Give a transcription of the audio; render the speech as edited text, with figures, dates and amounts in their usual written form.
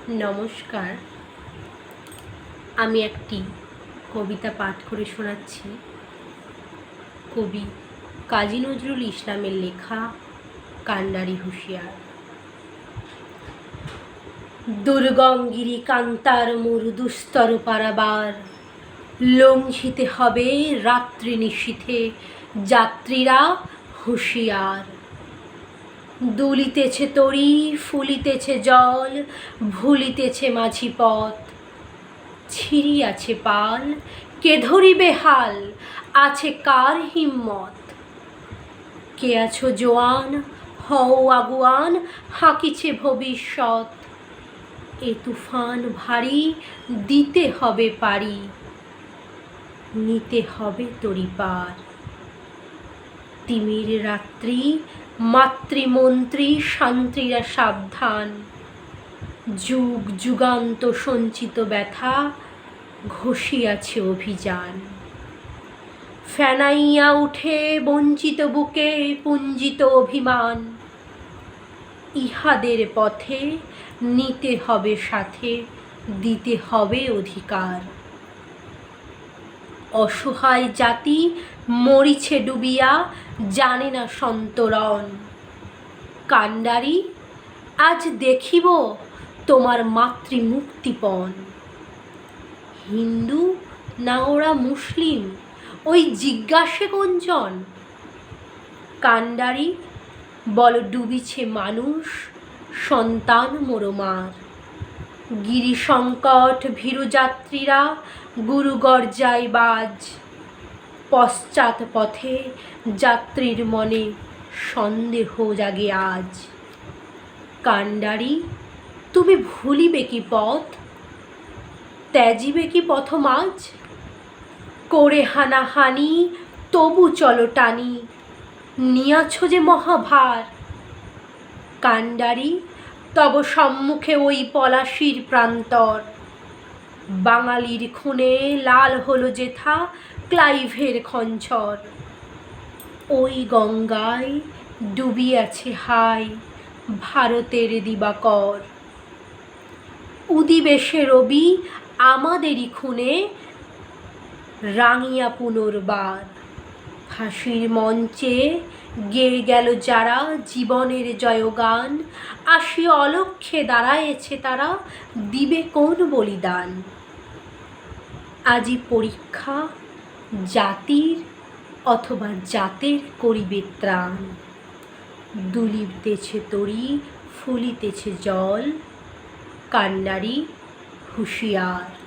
নমস্কার। আমি একটি কবিতা পাঠ করে শোনাচ্ছি। কবি কাজী নজরুল ইসলামের লেখা কান্ডারি হুঁশিয়ার। দুর্গমগিরি কান্তার দুস্তর পারাবার, লঙ্ঘিতে হবে রাত্রি নিশীথে যাত্রীরা হুঁশিয়ার। দুলিতেছে তরী, ফুলিতেছে জল, ভুলিতেছে মাঝি পথ। ছিঁড়িয়াছে পাল, কে ধরিবে হাল, আছে কার হিম্মত। কে আছো জোয়ান, হও আগুয়ান, হাঁকিছে ভবিষ্যৎ। এ তুফান ভারী, দিতে হবে পারি, নিতে হবে তরি পার। তিমির রাত্রি, মাতৃমন্ত্রী শান্তিরা সাবধান। যুগ যুগান্ত সঞ্চিত ব্যথা, ঘষিয়াছে অভিযান। ফেনাইয়া উঠে বঞ্চিত বুকে পুঞ্জিত অভিমান। ইহাদের পথে নিতে হবে সাথে, দিতে হবে অধিকার। অসহায় জাতি মরিছে ডুবিয়া, জানে না সন্তরণ। কান্ডারি, আজ দেখিব তোমার মাতৃমুক্তিপণ। হিন্দু না ওরা মুসলিম, ওই জিজ্ঞাসে কোনজন? কান্ডারি, বল ডুবিছে মানুষ, সন্তান মোরমার। গিরিসংকট ভীরু যাত্রীরা গুরু গর্জায় বাজ। পশ্চাৎ পথে যাত্রীর মনে সন্দেহ জাগে আজ। কান্ডারি, তুমি ভুলিবে কি পথ, ত্যাজিবে কি পথমাঝ? করে হানাহানি তবু চলো টানি, নিয়াছ যে মহাভার। কান্ডারি, তব সম্মুখে ওই পলাশির প্রান্তর। বাঙালির খুনে লাল হলো যেথা ক্লাইভের খঞ্চর। ওই গঙ্গায় ডুবিয়াছে হাই ভারতের দিবাকর। উদিবে সে রবি আমাদেরই খুনে, রাঙিয়া পুনর্বার। ফাঁসির মঞ্চে গেয়ে গেল যারা জীবনের জয়গান, আসি অলক্ষ্যে দাঁড়ায়েছে তারা, দিবে কোন বলিদান? আজি পরীক্ষা জাতির অথবা জাতের করিবে ত্রাণ। দুলিতেছে তরী, ফুলিতেছে জল, কান্ডারি হুঁশিয়ার।